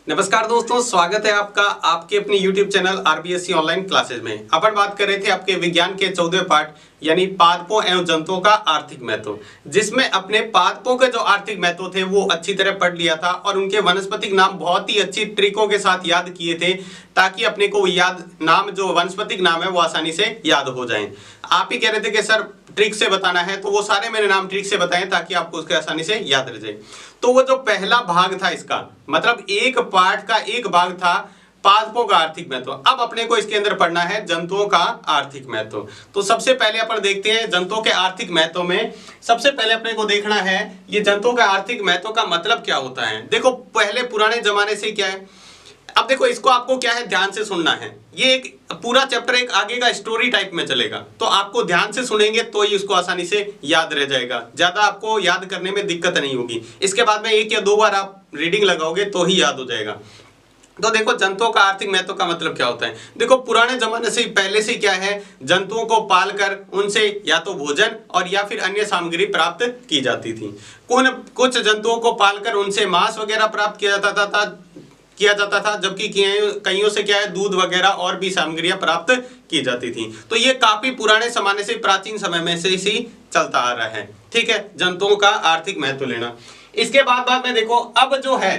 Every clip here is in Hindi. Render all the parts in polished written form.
नमस्कार दोस्तों, स्वागत है आपका आपके अपने YouTube channel RBSC online classes में। अपन बात कर रहे थे आपके विज्ञान के 14वें पार्ट यानी पादपों एवं जंतुओं का आर्थिक महत्व, जिसमें अपने पादपों के जो आर्थिक महत्व थे वो अच्छी तरह पढ़ लिया था और उनके वनस्पतिक नाम बहुत ही अच्छी ट्रिकों के साथ याद किए थे ताकि अपने को याद नाम जो वनस्पतिक नाम है वो आसानी से याद हो जाए। आप ही कह रहे थे कि सर ट्रिक से बताना है, तो वो सारे मैंने नाम ट्रिक से बताए ताकि आपको उसके आसानी से याद रह जाए। तो वो जो पहला भाग था इसका मतलब एक पार्ट का एक भाग था पादपों का आर्थिक महत्व। अब अपने को इसके अंदर पढ़ना है जंतुओं का आर्थिक महत्व। तो सबसे पहले अपन देखते हैं जंतुओं के आर्थिक महत्व में सबसे पहले अपने को देखना है ये जंतुओं का आर्थिक महत्व का मतलब क्या होता है। देखो पहले पुराने जमाने से क्या है, अब देखो इसको आपको क्या है ध्यान से सुनना है। ये एक पूरा चैप्टर एक आगे का स्टोरी टाइप में चलेगा, तो आपको ध्यान से सुनेंगे तो ही उसको आसानी से याद रह जाएगा, ज्यादा आपको याद करने में दिक्कत नहीं होगी। इसके बाद में एक या दो बार आप रीडिंग लगाओगे तो ही याद हो जाएगा। तो देखो जंतुओं का आर्थिक महत्व का मतलब क्या होता है। देखो पुराने जमाने से पहले से क्या है, जंतुओं को पालकर उनसे या तो भोजन और या फिर अन्य सामग्री प्राप्त की जाती थी। कुछ जंतुओं को पालकर उनसे मांस वगैरह प्राप्त किया जाता था जबकि कईयों से क्या है दूध वगैरह और भी सामग्रियां प्राप्त की जाती थी। तो ये काफी पुराने जमाने से प्राचीन समय में से ही चलता आ रहा है। ठीक है, जंतुओं का आर्थिक महत्व लेना। इसके बाद में देखो अब जो है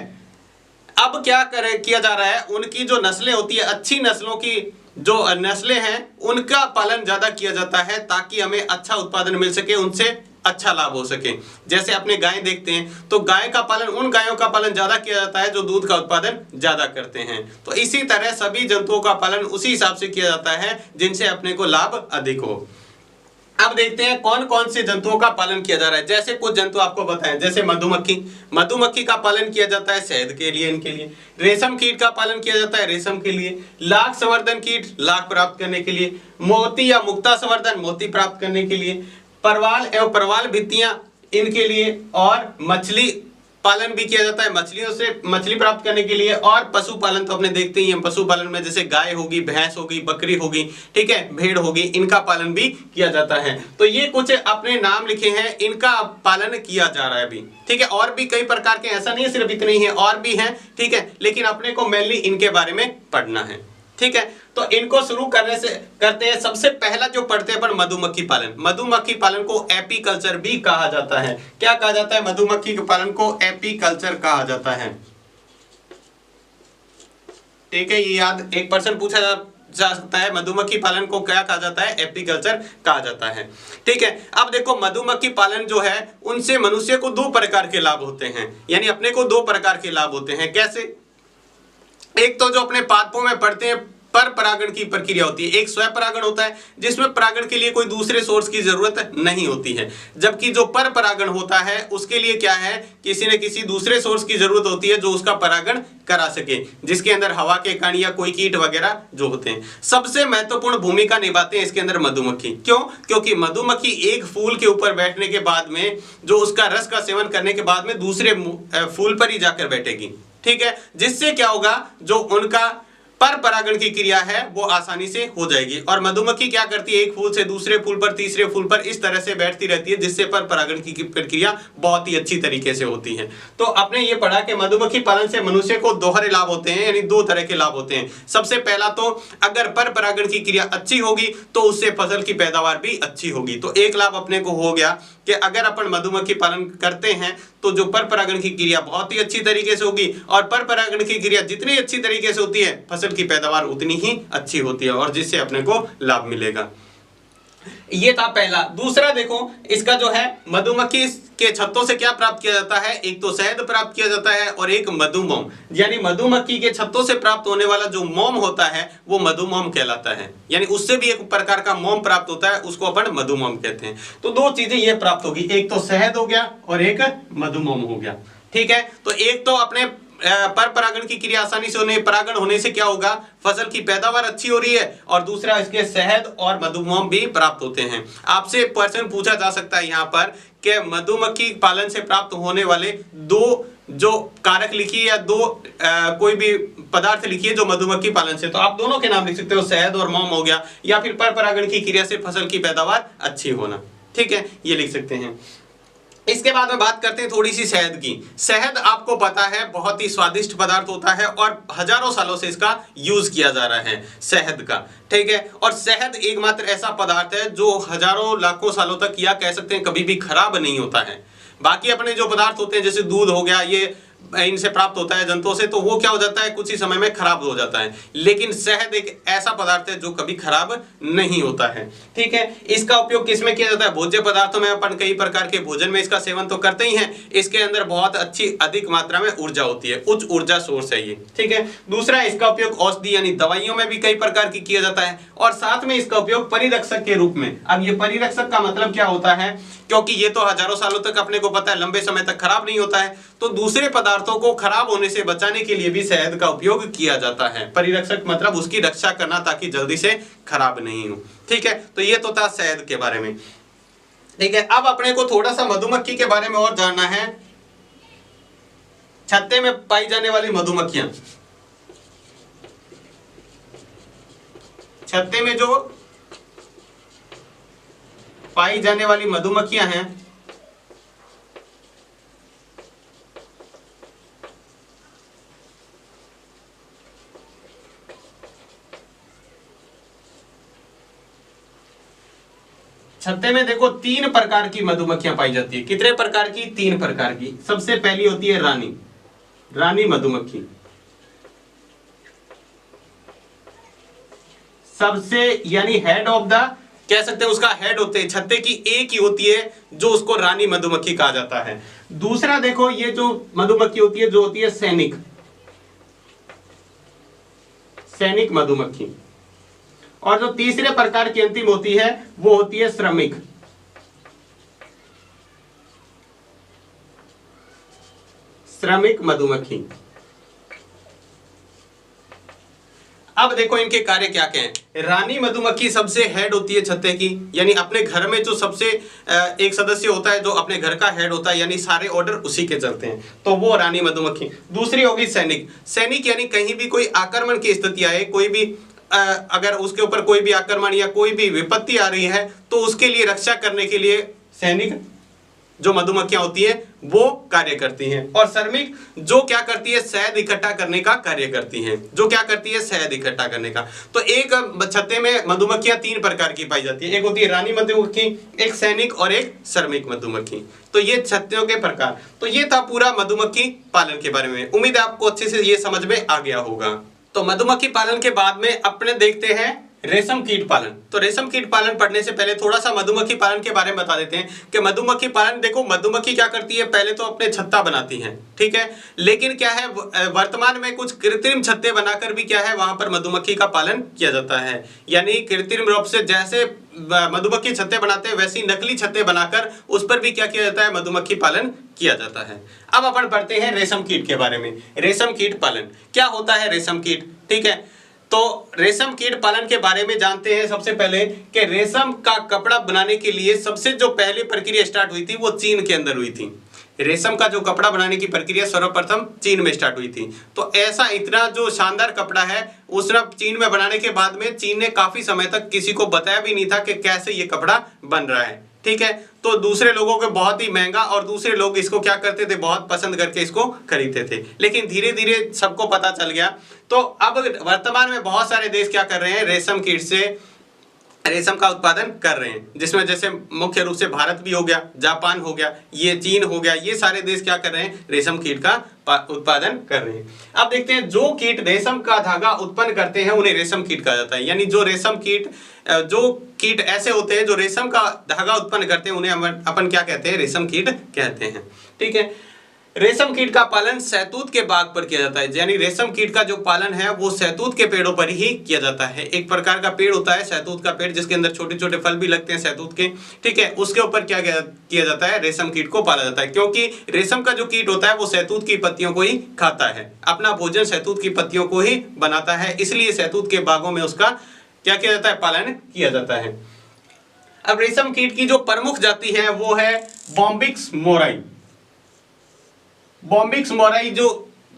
अब क्या किया जा रहा है, उनकी जो नस्लें होती है अच्छी नस्लों की जो नस्लें हैं उनका पालन ज्यादा किया जाता है ताकि हमें अच्छा उत्पादन मिल सके, उनसे अच्छा लाभ हो सके। जैसे अपने गाय देखते हैं तो गाय का पालन उन गायों का पालन ज्यादा किया जाता है जो दूध का उत्पादन ज्यादा करते हैं। तो इसी तरह सभी जंतुओं का पालन उसी हिसाब से किया जाता है जिनसे अपने को लाभ अधिक हो। अब देखते हैं कौन कौन से जंतुओं का पालन किया जा रहा है। जैसे कुछ जंतु आपको बताएं, जैसे मधुमक्खी का पालन किया जाता है शहद के लिए, इनके लिए। रेशम कीट का पालन किया जाता है रेशम के लिए। लाख संवर्धन कीट लाख प्राप्त करने के लिए। मोती या मुक्ता संवर्धन मोती प्राप्त करने के लिए। परवाल एवं परवाल भित्तियां इनके लिए। और मछली पालन भी किया जाता है मछलियों से मछली प्राप्त करने के लिए। और पशुपालन तो अपने देखते ही हैं, पशुपालन में जैसे गाय होगी, भैंस होगी, बकरी होगी, ठीक है, भेड़ होगी, इनका पालन भी किया जाता है। तो ये कुछ अपने नाम लिखे हैं, इनका पालन किया जा रहा है अभी। ठीक है, और भी कई प्रकार के, ऐसा नहीं है सिर्फ इतने ही है, और भी हैं। ठीक है, लेकिन अपने को मेनली इनके बारे में पढ़ना है। ठीक है, तो इनको शुरू करते हैं। सबसे पहला जो पढ़ते हैं अपन मधुमक्खी पालन। मधुमक्खी पालन को एपीकल्चर भी कहा जाता है। क्या कहा जाता है? मधुमक्खी के पालन को एपीकल्चर कहा जाता है। ठीक है, ये याद 1% पूछा जा सकता है। मधुमक्खी पालन को क्या कहा जाता है? एपीकल्चर कहा जाता है। ठीक है, अब देखो मधुमक्खी पालन जो है उनसे मनुष्य को दो प्रकार के लाभ होते हैं, यानी अपने को दो प्रकार के लाभ होते हैं। कैसे? एक तो जो अपने पादपों में पढ़ते हैं पर परागण की प्रक्रिया होती है। एक स्वपरागण होता है जिसमें परागण के लिए कोई दूसरे सोर्स की जरूरत नहीं होती है, जबकि जो पर परागण होता है उसके लिए क्या है, किसी न किसी दूसरे सोर्स की जरूरत होती है जो उसका परागण करा सके, जिसके अंदर हवा के कण या कोई कीट वगैरह जो होते हैं। सबसे महत्वपूर्ण भूमिका निभाते हैं इसके अंदर मधुमक्खी। क्यों? क्योंकि मधुमक्खी एक फूल के ऊपर बैठने के बाद में जो उसका रस का सेवन करने के बाद में दूसरे फूल पर ही जाकर बैठेगी। ठीक है, जिससे क्या होगा, जो उनका पर परागण की क्रिया है वो आसानी से हो जाएगी। और मधुमक्खी क्या करती है, एक फूल से दूसरे फूल पर, तीसरे फूल पर, इस तरह से बैठती रहती है जिससे पर परागण की प्रक्रिया बहुत ही अच्छी तरीके से होती है। तो आपने ये पढ़ा कि मधुमक्खी पालन से मनुष्य को दोहरे लाभ होते हैं, यानी दो तरह के लाभ होते हैं। सबसे पहला तो अगर पर परागण की क्रिया अच्छी होगी तो उससे फसल की पैदावार भी अच्छी होगी। तो एक लाभ अपने को हो गया कि अगर अपन मधुमक्खी पालन करते हैं तो जो पर परागण की क्रिया बहुत ही अच्छी तरीके से होगी, और पर परागण की क्रिया जितनी अच्छी तरीके से होती है फसल की पैदावार उतनी ही अच्छी होती है, और जिससे अपने को लाभ मिलेगा। ये था पहला। दूसरा देखो इसका जो है, मधुमक्खी के छत्तों से क्या प्राप्त किया जाता है, एक तो शहद प्राप्त किया जाता है और एक मधुमोम, यानी मधुमक्खी के छत्तों से प्राप्त होने वाला जो मोम होता है वो मधुमोम कहलाता है। यानी उससे भी एक प्रकार का मोम प्राप्त होता है, उसको अपन मधुमोम कहते हैं। तो दो चीजें ये प्राप्त होगी, एक तो शहद हो गया और एक मधुमोम हो गया। ठीक है, तो एक तो अपने पर परागण की क्रिया आसानी से परागण होने से क्या होगा, फसल की पैदावार अच्छी हो रही है, और दूसरा इसके शहद और मधुमोम भी प्राप्त होते हैं। आपसे क्वेश्चन पूछा जा सकता है यहाँ पर कि मधुमक्खी पालन से प्राप्त होने वाले दो जो कारक लिखिए या दो कोई भी पदार्थ लिखिए जो मधुमक्खी पालन से, तो आप दोनों के नाम लिख सकते हो, शहद और मोम हो गया, या फिर पर परागण की क्रिया से फसल की पैदावार अच्छी होना। ठीक है, ये लिख सकते हैं। इसके बाद में बात करते हैं थोड़ी सी शहद की। शहद आपको पता है बहुत ही स्वादिष्ट पदार्थ होता है और हजारों सालों से इसका यूज किया जा रहा है शहद का, ठीक है। और शहद एकमात्र ऐसा पदार्थ है जो हजारों लाखों सालों तक, या कह सकते हैं कभी भी खराब नहीं होता है। बाकी अपने जो पदार्थ होते हैं जैसे दूध हो गया, ये इनसे प्राप्त होता है जंतुओं से, तो वो क्या हो जाता है कुछ ही समय में खराब हो जाता है। लेकिन शहद एक ऐसा पदार्थ है जो कभी खराब नहीं होता है, ठीक है। इसका उपयोग किसमें किया जाता है? भोज्य पदार्थों में। अपन कई प्रकार के भोजन में इसका सेवन तो करते ही हैं। इसके अंदर बहुत अच्छी अधिक मात्रा में ऊर्जा होती है, उच्च ऊर्जा सोर्स है ये, ठीक है। दूसरा, इसका उपयोग औषधि यानी दवाइयों में भी कई प्रकार की किया जाता है, और साथ में इसका उपयोग परिरक्षक के रूप में। अब ये परिरक्षक का मतलब क्या होता है? क्योंकि ये तो हजारों सालों तक अपने को पता है लंबे समय तक खराब नहीं होता है, तो दूसरे पदार्थों को खराब होने से बचाने के लिए भी शहद का उपयोग किया जाता है। परिरक्षक मतलब उसकी रक्षा करना ताकि जल्दी से खराब नहीं हो, ठीक है। तो ये तो था शहद के बारे में, ठीक है। अब अपने को थोड़ा सा मधुमक्खी के बारे में और जानना है। छत्ते में पाई जाने वाली मधुमक्खियां, छत्ते में जो पाई जाने वाली मधुमक्खियां हैं, छत्ते में देखो 3 प्रकार की मधुमक्खियां पाई जाती है। कितने प्रकार की? 3 प्रकार की। सबसे पहली होती है रानी, रानी मधुमक्खी। सबसे यानी हेड ऑफ द, कह सकते हैं उसका हेड होते हैं, छत्ते की एक ही होती है जो उसको रानी मधुमक्खी कहा जाता है। दूसरा देखो, ये जो मधुमक्खी होती है जो होती है सैनिक, सैनिक मधुमक्खी। और जो तीसरे प्रकार की अंतिम होती है वो होती है श्रमिक, श्रमिक मधुमक्खी। अब देखो इनके कार्य क्या क्या हैं। रानी मधुमक्खी सबसे हेड होती है छत्ते की, यानी अपने घर में जो सबसे एक सदस्य होता है जो अपने घर का हेड होता है, यानी सारे ऑर्डर उसी के चलते हैं, तो वो रानी मधुमक्खी। दूसरी होगी सैनिक, सैनिक यानी कहीं भी कोई आक्रमण की स्थिति आए, कोई भी अगर उसके ऊपर कोई भी आक्रमण या कोई भी विपत्ति आ रही है तो उसके लिए रक्षा करने के लिए सैनिक जो मधुमक्खियां होती हैं वो कार्य करती हैं। और श्रमिक जो क्या करती है? शहद इकट्ठा करने का कार्य करती हैं। जो क्या करती है? शहद इकट्ठा करने का। तो एक छत्ते में मधुमक्खियां 3 प्रकार की पाई जाती है, एक होती है रानी मधुमक्खी, एक सैनिक और एक श्रमिक मधुमक्खी। तो ये छत्तियों के प्रकार। तो ये था पूरा मधुमक्खी पालन के बारे में। उम्मीद है आपको अच्छे से ये समझ में आ गया होगा। तो मधुमक्खी पालन के बाद में अपने देखते हैं रेशम कीट पालन। तो रेशम कीट पालन पढ़ने से पहले थोड़ा सा मधुमक्खी पालन के बारे में बता देते हैं कि मधुमक्खी पालन, देखो मधुमक्खी क्या करती है, पहले तो अपने छत्ता बनाती हैं, ठीक है। लेकिन क्या है, वर्तमान में कुछ कृत्रिम छत्ते बनाकर भी क्या है वहां पर मधुमक्खी का पालन किया जाता है। यानी कृत्रिम रूप से जैसे मधुमक्खी छत्ते बनाते हैं वैसी नकली छत्ते बनाकर उस पर भी क्या किया जाता है? मधुमक्खी पालन किया जाता है। अब अपन पढ़ते हैं रेशम कीट के बारे में। रेशम कीट पालन क्या होता है? रेशम कीट, ठीक है। तो रेशम कीट पालन के बारे में जानते हैं सबसे पहले कि रेशम का कपड़ा बनाने के लिए सबसे जो पहली प्रक्रिया स्टार्ट हुई थी वो चीन के अंदर हुई थी। रेशम का जो कपड़ा बनाने की प्रक्रिया सर्वप्रथम चीन में स्टार्ट हुई थी। तो ऐसा इतना जो शानदार कपड़ा है उस चीन में बनाने के बाद में चीन ने काफी समय तक किसी को बताया भी नहीं था कि कैसे ये कपड़ा बन रहा है, ठीक है। तो दूसरे लोगों को बहुत ही महंगा, और दूसरे लोग इसको क्या करते थे? बहुत पसंद करके इसको खरीदते थे। लेकिन धीरे धीरे सबको पता चल गया। तो अब वर्तमान में बहुत सारे देश क्या कर रहे हैं? रेशम कीट से रेशम का उत्पादन कर रहे हैं, जिसमें जैसे मुख्य रूप से भारत भी हो गया, जापान हो गया, ये चीन हो गया, ये सारे देश क्या कर रहे हैं? रेशम कीट का उत्पादन कर रहे हैं। अब देखते हैं जो कीट रेशम का धागा उत्पन्न करते हैं उन्हें रेशम कीट कहा जाता है। यानी जो रेशम कीट, जो कीट ऐसे होते हैं जो रेशम का धागा उत्पन्न करते हैं उन्हें अपन क्या कहते हैं? रेशम कीट कहते हैं, ठीक है। रेशम कीट का पालन शहतूत के बाग पर किया जाता है। यानी रेशम कीट का जो पालन है वो शहतूत के पेड़ों पर ही किया जाता है। एक प्रकार का पेड़ होता है शहतूत का पेड़, जिसके अंदर छोटे छोटे फल भी लगते हैं शहतूत के, ठीक है। उसके ऊपर क्या किया जाता है? रेशम कीट को पाला जाता है, क्योंकि रेशम का जो कीट होता है वो शहतूत की पत्तियों को ही खाता है, अपना भोजन शहतूत की पत्तियों को ही बनाता है। इसलिए शहतूत के बागों में उसका क्या किया जाता है? पालन किया जाता है। अब रेशम कीट की जो प्रमुख जाति है वो है बॉम्बिक्स मोराई। बॉम्बिक्स मोराई जो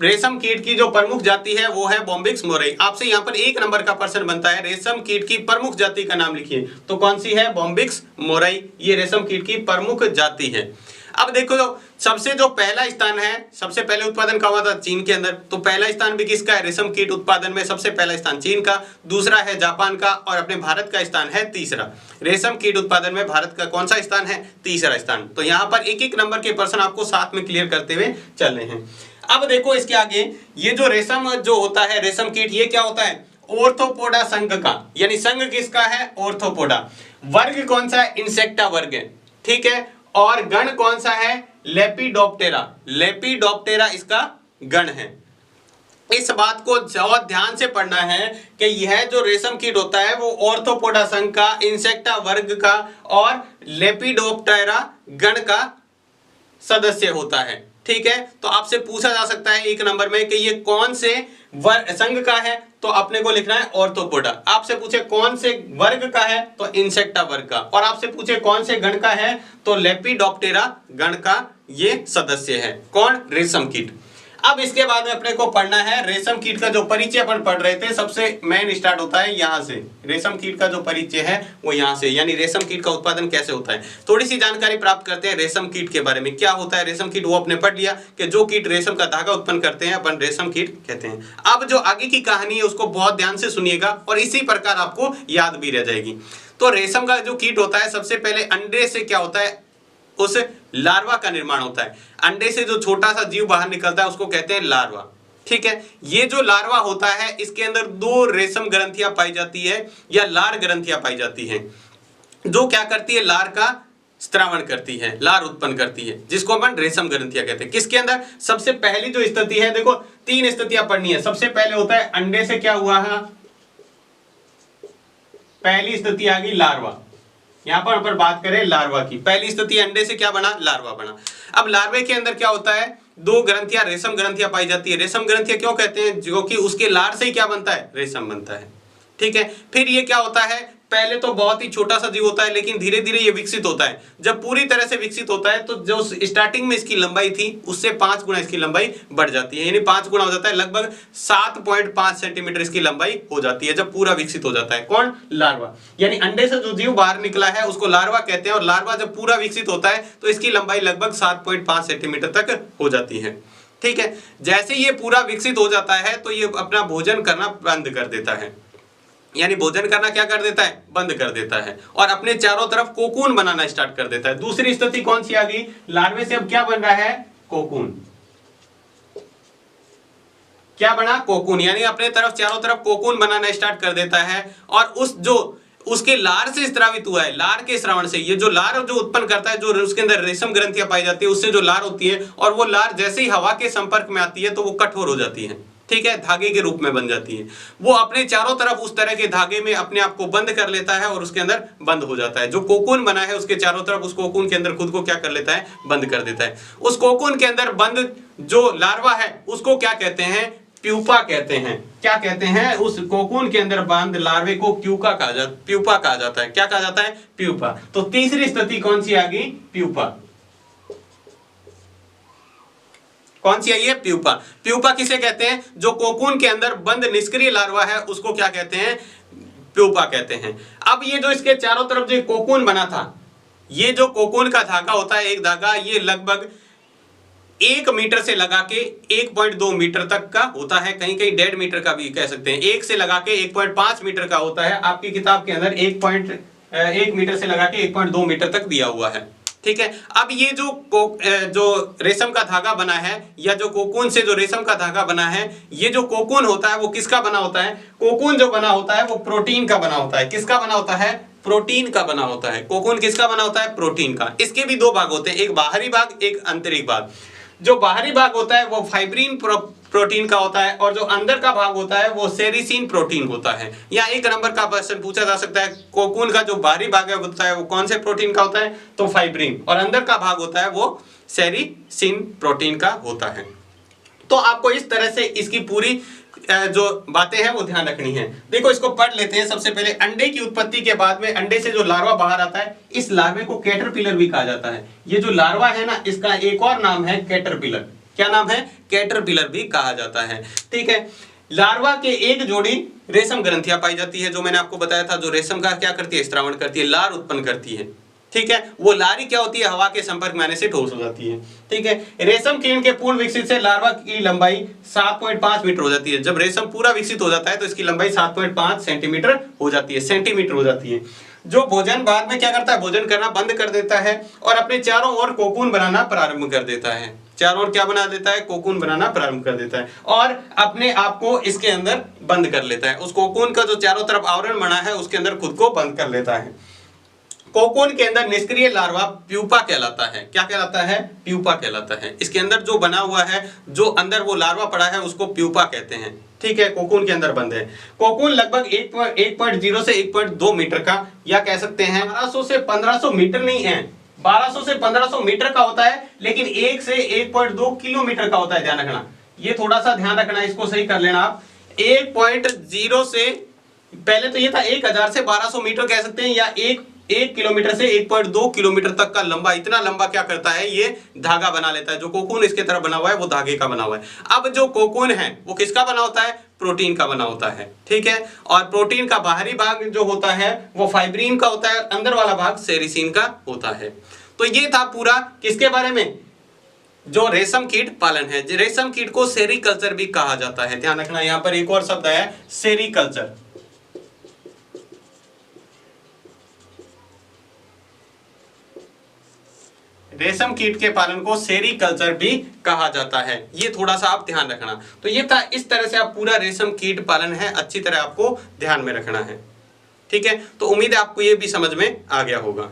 रेशम कीट की जो प्रमुख जाति है वो है बॉम्बिक्स मोराई। आपसे यहाँ पर 1 नंबर का प्रश्न बनता है, रेशम कीट की प्रमुख जाति का नाम लिखिए। तो कौन सी है? Bombyx mori. ये रेशम कीट की प्रमुख जाति है। अब देखो सबसे जो पहला स्थान है, सबसे पहले उत्पादन कहाँ हुआ था? चीन के अंदर। तो पहला स्थान भी किसका है? रेशम कीट उत्पादन में सबसे पहला स्थान चीन का, दूसरा है जापान का और अपने भारत का स्थान है तीसरा। रेशम कीट उत्पादन में भारत का कौन सा स्थान है? तीसरा स्थान। तो यहाँ पर एक एक नंबर के प्रश्न आपको साथ में क्लियर करते हुए चल रहे हैं। अब देखो इसके आगे, ये जो रेशम जो होता है, रेशम कीट, ये क्या होता है? ऑर्थोपोडा संघ का, यानी संघ किसका है? ऑर्थोपोडा। वर्ग कौन सा है? इंसेक्टा वर्ग है, ठीक है। और गण कौन सा है? लेपिडोप्टेरा। लेपिडोप्टेरा इसका गण है। इस बात को बहुत ध्यान से पढ़ना है कि यह जो रेशम कीट होता है वो ऑर्थोपोडा संघ का, इंसेक्टा वर्ग का और लेपिडोप्टेरा गण का सदस्य होता है, ठीक है। तो आपसे पूछा जा सकता है एक नंबर में कि ये कौन से संघ का है, तो अपने को लिखना है ऑर्थोपोडा। आपसे पूछे कौन से वर्ग का है, तो इंसेक्टा वर्ग का। और आपसे पूछे कौन से गण का है, तो लेपिडोप्टेरा गण का ये सदस्य है। कौन? रेशम कीट। अब इसके बाद में अपने को पढ़ना है रेशम कीट का जो परिचय अपन पढ़ रहे थे, सबसे मेन स्टार्ट होता है यहाँ से। रेशम कीट का जो परिचय है वो यहाँ से, यानी रेशम कीट का उत्पादन कैसे होता है। थोड़ी सी जानकारी प्राप्त करते हैं रेशम कीट के बारे में। क्या होता है रेशम कीट, वो अपने पढ़ लिया कि जो कीट रेशम का धागा उत्पन्न करते हैं अपन रेशम कीट कहते हैं। अब जो आगे की कहानी है उसको बहुत ध्यान से सुनिएगा और इसी प्रकार आपको याद भी रह जाएगी। तो रेशम का जो कीट होता है, सबसे पहले अंडे से क्या होता है? उस लार्वा का निर्माण होता है। अंडे से जो छोटा सा जीव बाहर निकलता है उसको कहते हैं लार्वा, ठीक है। ये जो लार्वा होता है इसके अंदर दो रेशम ग्रंथियां पाई जाती है या लार ग्रंथियां पाई जाती हैं, जो क्या करती है? लार का स्त्रावण करती है, लार उत्पन्न करती है, जिसको अपन रेशम ग्रंथियां कहते हैं। किसके अंदर? सबसे पहली जो स्थिति है, देखो 3 स्थितियां पढ़नी है। सबसे पहले होता है अंडे से क्या हुआ है? पहली स्थिति आ गई लार्वा। यहां पर अपन बात करें लार्वा की। पहली स्थिति अंडे से क्या बना? लार्वा बना। अब लार्वे के अंदर क्या होता है? 2 ग्रंथियां, रेशम ग्रंथियां पाई जाती है। रेशम ग्रंथियां क्यों कहते हैं? जो कि उसके लार से ही क्या बनता है? रेशम बनता है, ठीक है। फिर ये क्या होता है? पहले तो बहुत ही छोटा सा जीव होता है, लेकिन धीरे धीरे ये विकसित होता है। जब पूरी तरह से विकसित होता है तो जो स्टार्टिंग में इसकी लंबाई थी उससे 5 गुना इसकी लंबाई बढ़ जाती है, यानी 5 गुना हो जाता है, लगभग 7.5 सेंटीमीटर इसकी लंबाई हो जाती है जब पूरा विकसित हो जाता है। कौन? लार्वा। यानी अंडे से जो जीव बाहर निकला है उसको लार्वा कहते हैं। और लार्वा जब पूरा विकसित होता है तो इसकी लंबाई लगभग 7.5 सेंटीमीटर तक हो जाती है, ठीक है। जैसे ये पूरा विकसित हो जाता है तो ये अपना भोजन करना बंद कर देता है, यानी भोजन करना क्या कर देता है? बंद कर देता है और अपने चारों तरफ कोकून बनाना स्टार्ट कर देता है। दूसरी स्थिति कौन सी आ गई? लार्वे से अब क्या बन रहा है? कोकून। क्या बना? कोकून, यानी अपने तरफ चारों तरफ कोकून बनाना स्टार्ट कर देता है। और उस जो उसके लार से स्रावित हुआ है, लार के श्रावण से, ये जो लार जो उत्पन्न करता है, जो उसके अंदर रेशम ग्रंथियां पाई जाती है, उससे जो लार होती है, और वो लार जैसे ही हवा के संपर्क में आती है तो वो कठोर हो जाती है, ठीक है, धागे के रूप में बन जाती है। वो अपने चारों तरफ उस तरह के धागे में अपने आप को बंद कर लेता है और उसके अंदर बंद हो जाता है। जो कोकून बना है उसके चारों तरफ, उस कोकून के अंदर खुद को क्या कर लेता है? बंद कर देता है। उस कोकून के अंदर बंद जो लार्वा है उसको क्या कहते हैं? प्यूपा कहते हैं। क्या कहते हैं? उस कोकून के अंदर बंद लार्वे को प्यूपा कहा जाता है। क्या कहा जाता है? प्यूपा। तो तीसरी स्थिति कौन सी आ गई? प्यूपा। कौन सी आई है? प्यूपा। प्यूपा किसे कहते हैं? जो कोकून के अंदर बंद निष्क्रिय लार्वा है उसको क्या कहते हैं? प्यूपा कहते हैं। अब ये जो इसके चारों तरफ जो कोकून बना था, ये जो कोकून का धागा होता है, एक धागा, ये लगभग 1 मीटर से लगा के 1.2 मीटर तक का होता है, कहीं कहीं 1.5 मीटर का भी कह सकते हैं। 1 से लगा के 1.5 मीटर का होता है। आपकी किताब के अंदर 1 मीटर से लगा के 1.2 मीटर तक दिया हुआ है, ठीक है। अब ये जो रेशम का धागा बना है, या जो कोकून से जो रेशम का धागा बना है, ये जो कोकून होता है वो किसका बना होता है? कोकून जो बना होता है वो प्रोटीन का बना होता है। किसका बना होता है? प्रोटीन का बना होता है। कोकून किसका बना होता है? प्रोटीन का। इसके भी 2 भाग होते हैं, एक बाहरी भाग, एक आंतरिक भाग। जो बाहरी भाग होता है वो फाइब्रिन प्रोटीन का होता है, और जो अंदर का भाग होता है वो सेरिसिन प्रोटीन होता है। या 1 नंबर का क्वेश्चन पूछा जा सकता है, कोकून का जो बाहरी भाग है होता है वो कौन से प्रोटीन का होता है? तो फाइब्रिन। और अंदर का भाग होता है वो सेरिसिन प्रोटीन का होता है। तो आपको इस तरह से इसकी पूरी जो बातें हैं वो ध्यान रखनी है। देखो इसको पढ़ लेते हैं। सबसे पहले अंडे की उत्पत्ति के बाद में अंडे से जो लार्वा बाहर आता है, इस लार्वे को कैटरपिलर भी कहा जाता है। ये जो लार्वा है ना, इसका एक और नाम है कैटरपिलर। क्या नाम है? कैटरपिलर भी कहा जाता है, ठीक है। लार्वा के एक जोड़ी रेशम ग्रंथियां पाई जाती है, जो मैंने आपको बताया था, जो रेशम का क्या करती है? स्त्रावण करती है, लार उत्पन्न करती है, ठीक है, वो लारी क्या होती है, हवा के संपर्क में आने से ठोस हो जाती है। ठीक है, रेशम कीट के पूर्ण विकसित से लार्वा की लंबाई 7.5 मीटर हो जाती है। जब रेशम पूरा विकसित हो जाता है तो इसकी लंबाई 7.5 सेंटीमीटर हो जाती है, सेंटीमीटर हो जाती है। जो भोजन बाद में क्या करता है, भोजन करना बंद कर देता है और अपने चारों ओर कोकून बनाना प्रारंभ कर देता है। चारों ओर क्या बना देता है, कोकून बनाना प्रारंभ कर देता है और अपने आप को इसके अंदर बंद कर लेता है। उस कोकून का जो चारों तरफ आवरण बना है उसके अंदर खुद को बंद कर लेता है। कोकून के अंदर निष्क्रिय लार्वा प्यूपा कहलाता है। क्या कहलाता है, प्यूपा कहलाता है। इसके अंदर जो बना हुआ है, जो अंदर वो लार्वा पड़ा है उसको प्यूपा कहते हैं। ठीक है, कोकून के अंदर बंद है। कोकून लगभग 1.0 से 1.2 मीटर का, या कह सकते हैं 1200 से 1500 मीटर नहीं है, 1200 से 1500 मीटर का होता है, लेकिन 1 से 1.2 किलोमीटर का होता है। ध्यान रखना, ये थोड़ा सा ध्यान रखना, इसको सही कर लेना आप। 1.0 से, पहले तो ये था 1000 से 1200 मीटर कह सकते हैं, या 1 किलोमीटर से 1.2 किलोमीटर तक का लंबा, इतना लंबा क्या करता है, ये धागा बना लेता है। जो कोकून इसके तरफ बना हुआ है वो धागे का बना हुआ है। अब जो कोकून है वो किसका बना होता है, प्रोटीन का बना होता है। ठीक है, और प्रोटीन का बाहरी भाग जो होता है वो फाइब्रिन का होता है, अंदर वाला भाग सेरिसीन का होता है। तो ये था पूरा किसके बारे में, जो रेशम कीट पालन है। रेशम कीट को सेरीकल्चर भी कहा जाता है। ध्यान रखना, यहां पर एक और शब्द है, सेरीकल्चर। रेशम कीट के पालन को सेरीकल्चर भी कहा जाता है। ये थोड़ा सा आप ध्यान रखना। तो ये था, इस तरह से आप पूरा रेशम कीट पालन है अच्छी तरह आपको ध्यान में रखना है। ठीक है, तो उम्मीद है आपको ये भी समझ में आ गया होगा।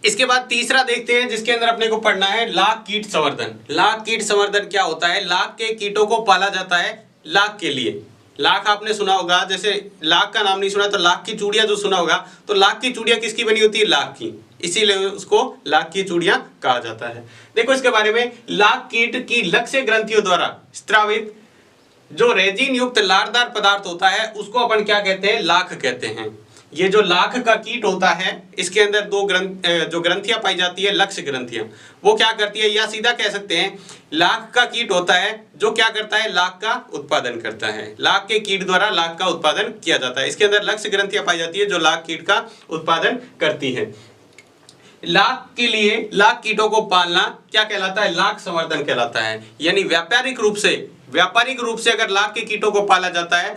इसके बाद तीसरा देखते हैं, जिसके अंदर अपने को पढ़ना है लाख कीट संवर्धन। लाख कीट संवर्धन क्या होता है, लाख के कीटों को पाला जाता है लाख के लिए। लाख आपने सुना होगा, जैसे लाख का नाम नहीं सुना तो लाख की चूड़ियां जो सुना होगा, तो लाख की चूड़ियां किसकी बनी होती है, लाख की, इसीलिए उसको लाख की चूड़ियां कहा जाता है। देखो इसके बारे में, लाख कीट की लक्ष्य ग्रंथियों द्वारा स्त्रावित जो रेजिन युक्त लारदार पदार्थ होता है उसको अपन क्या कहते हैं, लाख कहते हैं। ये जो लाख का कीट होता है इसके अंदर जो ग्रंथियां पाई जाती है, लक्ष्य ग्रंथियां, वो क्या करती है, या सीधा कह सकते हैं लाख का कीट होता है जो क्या करता है, लाख का उत्पादन करता है। लाख के कीट द्वारा लाख का उत्पादन किया जाता है। इसके अंदर लक्ष्य ग्रंथियां पाई जाती है जो लाख कीट का उत्पादन करती है। लाख के लिए लाख कीटों को पालना क्या कहलाता है, लाख संवर्धन कहलाता है। यानी व्यापारिक रूप से अगर लाख के कीटों को पाला जाता है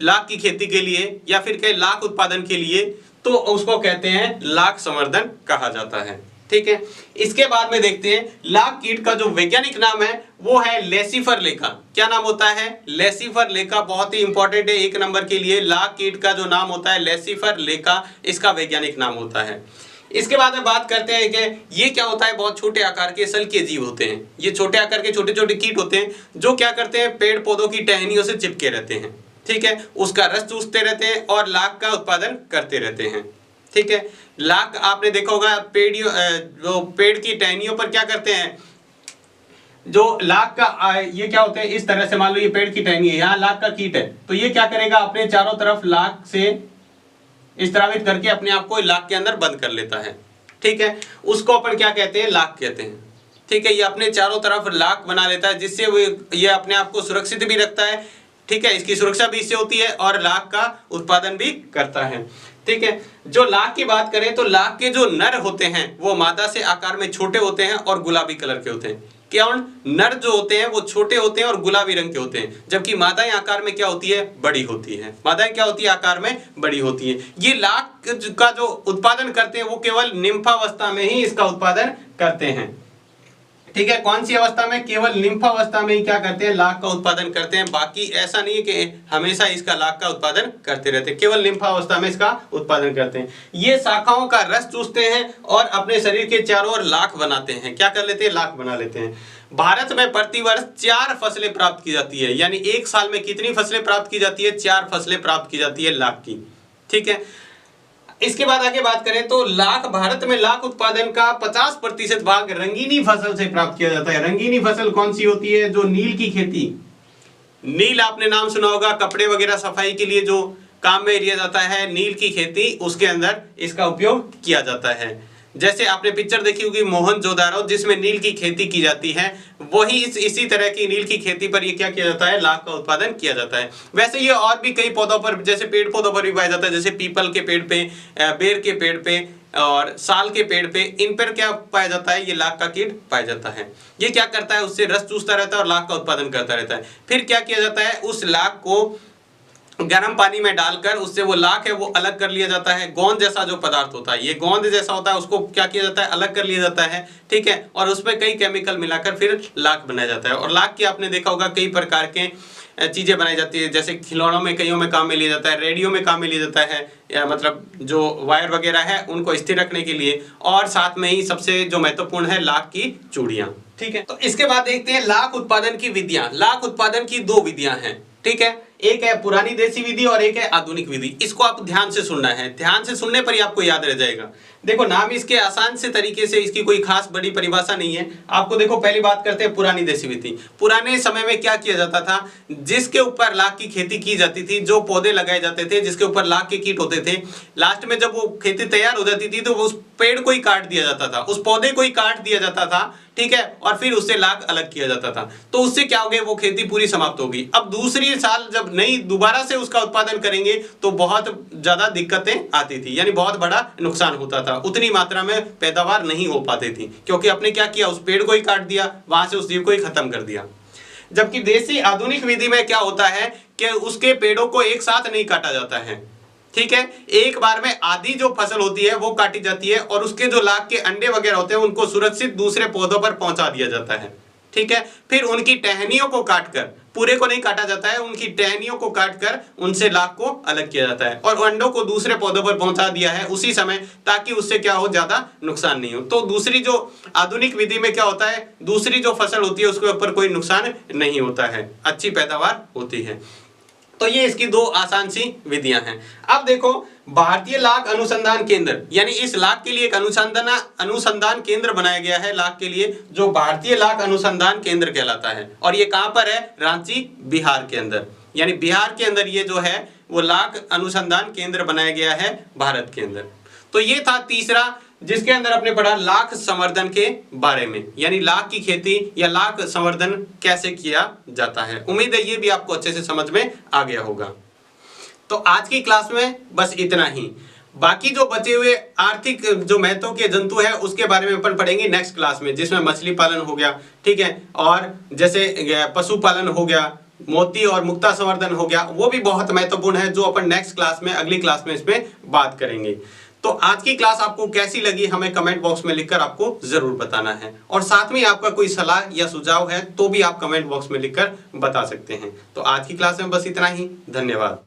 लाख की खेती के लिए या फिर कई लाख उत्पादन के लिए, तो उसको कहते हैं लाख संवर्धन कहा जाता है। ठीक है, इसके बाद में देखते हैं लाख कीट का जो वैज्ञानिक नाम है वो है लेसिफर लेका। क्या नाम होता है, लेसिफर लेका। बहुत ही इंपॉर्टेंट है 1 नंबर के लिए। लाख कीट का जो नाम होता है लेसिफर लेका, इसका वैज्ञानिक नाम होता है। इसके बाद में बात करते हैं कि ये क्या होता है, बहुत छोटे आकार के शल्कीय जीव होते हैं। ये छोटे आकार के छोटे छोटे कीट होते हैं जो क्या करते हैं, पेड़ पौधों की टहनियों से चिपके रहते हैं। ठीक है, उसका रस चूसते रहते हैं और लाख का उत्पादन करते रहते हैं। ठीक है, लाख आपने देखा होगा जो पेड़ की टहनियों पर क्या करते हैं, जो लाख का ये क्या होते हैं, इस तरह से मान लो ये पेड़ की टहनी है, यहाँ लाख का कीट है, तो ये क्या करेगा, अपने चारों तरफ लाख से स्त्रावित करके अपने आप को लाख के अंदर बंद कर लेता है। ठीक है, उसको अपन क्या कहते हैं, लाख कहते हैं। ठीक है, ये अपने चारों तरफ लाख बना लेता है जिससे वो ये अपने आप को सुरक्षित भी रखता है। ठीक है, इसकी सुरक्षा भी इससे होती है और लाख का उत्पादन भी करता है। ठीक है, जो लाख की बात करें तो लाख के जो नर होते हैं वो मादा से आकार में छोटे होते हैं और गुलाबी कलर के होते हैं। केवल नर जो होते हैं वो छोटे होते हैं और गुलाबी रंग के होते हैं, जबकि मादाएं आकार में क्या होती है, बड़ी होती है। मादाएं क्या होती है, आकार में बड़ी होती है। ये लाख का जो उत्पादन करते हैं वो केवल निम्फावस्था में ही इसका उत्पादन करते हैं। ठीक है, कौन सी अवस्था में, केवल निम्फावस्था में ही क्या करते हैं, लाख का उत्पादन करते हैं। बाकी ऐसा नहीं है कि हमेशा इसका लाख का उत्पादन करते रहते हैं, केवल निम्फावस्था में इसका उत्पादन करते हैं। ये शाखाओं का रस चूसते हैं और अपने शरीर के चारों ओर लाख बनाते हैं। क्या कर लेते हैं, लाख बना लेते हैं। भारत में प्रतिवर्ष 4 फसलें प्राप्त की जाती है, यानी 1 साल में कितनी फसलें प्राप्त की जाती है, 4 फसलें प्राप्त की जाती है लाख की। ठीक है, इसके बाद आगे बात करें तो भारत में लाख उत्पादन का 50% भाग रंगीनी फसल से प्राप्त किया जाता है। रंगीनी फसल कौन सी होती है, जो नील की खेती, नील आपने नाम सुना होगा, कपड़े वगैरह सफाई के लिए जो काम में लिया जाता है, नील की खेती, उसके अंदर इसका उपयोग किया जाता है। जैसे आपने पिक्चर देखी होगी मोहनजोदारो जिसमें नील की खेती की जाती है, वही इसी तरह की नील की खेती पर ये क्या किया जाता है, लाख का उत्पादन किया जाता है। वैसे ये और भी कई पौधों पर, जैसे पेड़ पौधों पर भी पाया जाता है, जैसे पीपल के पेड़ पे, बेर के पेड़ पे और साल के पेड़ पे, इन पर क्या पाया जाता है, ये लाख का कीट पाया जाता है। ये क्या करता है, उससे रस चूसता रहता है और लाख का उत्पादन करता रहता है। फिर क्या किया जाता है, उस लाख को गर्म पानी में डालकर उससे वो लाख है वो अलग कर लिया जाता है। गोंद जैसा जो पदार्थ होता है, ये गोंद जैसा होता है, उसको क्या किया जाता है, अलग कर लिया जाता है, ठीक है। और उसमें कई केमिकल मिलाकर फिर लाख बनाया जाता है। और लाख की आपने देखा होगा कई प्रकार के चीजें बनाई जाती है, जैसे खिलौनों में कईयों में काम में लिया जाता है, रेडियो में काम में लिया जाता है, या मतलब जो वायर वगैरह है उनको स्थिर रखने के लिए, और साथ में ही सबसे जो महत्वपूर्ण है लाख की चूड़ियां, ठीक है। तो इसके बाद देखते हैं लाख उत्पादन की विधियां। लाख उत्पादन की दो विधियां हैं, ठीक है। एक है पुरानी देसी विधि और एक है आधुनिक विधि। इसको आप ध्यान से सुनना है, ध्यान से सुनने पर ही आपको याद रह जाएगा। देखो नाम इसके आसान से तरीके से, इसकी कोई खास बड़ी परिभाषा नहीं है आपको। देखो पहली बात करते हैं पुरानी देसी विधि। पुराने समय में क्या किया जाता था, जिसके ऊपर लाख की खेती की जाती थी, जो पौधे लगाए जाते थे जिसके ऊपर लाख के कीट होते थे, लास्ट में जब वो खेती तैयार हो जाती थी तो उस पेड़ को ही काट दिया जाता था, उस पौधे को ही काट दिया जाता था, ठीक है। और फिर उससे लाख अलग किया जाता था। तो उससे क्या हो गया, वो खेती पूरी समाप्त होगी। अब दूसरी साल जब नई दोबारा से उसका उत्पादन करेंगे तो बहुत ज्यादा दिक्कतें आती थी, यानी बहुत बड़ा नुकसान होता था, उतनी मात्रा में पैदावार नहीं हो पाती थी, क्योंकि आपने क्या किया, उस पेड़ को ही काट दिया, वहां से उस जीव को ही खत्म कर दिया। जबकि देसी आधुनिक विधि में क्या होता है कि उसके पेड़ों को एक साथ नहीं काटा जाता है, ठीक है। एक बार में आधी जो फसल होती है वो काटी जाती है और उसके जो लाख के अंडे वगैरह होते हैं उनको सुरक्षित दूसरे पौधों पर पहुंचा दिया जाता है, ठीक है। फिर उनकी टहनियों को काटकर, पूरे को नहीं काटा जाता है, उनकी टहनियों को काटकर उनसे लाख को अलग किया जाता है और अंडों को दूसरे पौधों पर पहुंचा दिया है उसी समय, ताकि उससे क्या हो, ज्यादा नुकसान नहीं हो। तो दूसरी जो आधुनिक विधि में क्या होता है, दूसरी जो फसल होती है उसके ऊपर कोई नुकसान नहीं होता है, अच्छी पैदावार होती है। तो ये इसकी दो आसान सी विधियां हैं। अब देखो भारतीय लाख अनुसंधान केंद्र, यानी इस लाख के लिए एक अनुसंधान केंद्र बनाया गया है लाख के लिए, जो भारतीय लाख अनुसंधान केंद्र कहलाता है। और ये कहां पर है, रांची बिहार के अंदर, यानी बिहार के अंदर ये जो है वो लाख अनुसंधान केंद्र बनाया गया है भारत के अंदर। तो ये था तीसरा, जिसके अंदर आपने पढ़ा लाख संवर्धन के बारे में, यानी लाख की खेती या लाख संवर्धन कैसे किया जाता है। उम्मीद है ये भी आपको अच्छे से समझ में आ गया होगा। तो आज की क्लास में बस इतना ही। बाकी जो बचे हुए आर्थिक जो महत्व के जंतु है उसके बारे में अपन पढ़ेंगे नेक्स्ट क्लास में, जिसमें मछली पालन हो गया, ठीक है, और जैसे पशुपालन हो गया, मोती और मुक्ता संवर्धन हो गया, वो भी बहुत महत्वपूर्ण है, जो अपन नेक्स्ट क्लास में, अगली क्लास में इसमें बात करेंगे। तो आज की क्लास आपको कैसी लगी हमें कमेंट बॉक्स में लिखकर आपको जरूर बताना है, और साथ में आपका कोई सलाह या सुझाव है तो भी आप कमेंट बॉक्स में लिखकर बता सकते हैं। तो आज की क्लास में बस इतना ही, धन्यवाद।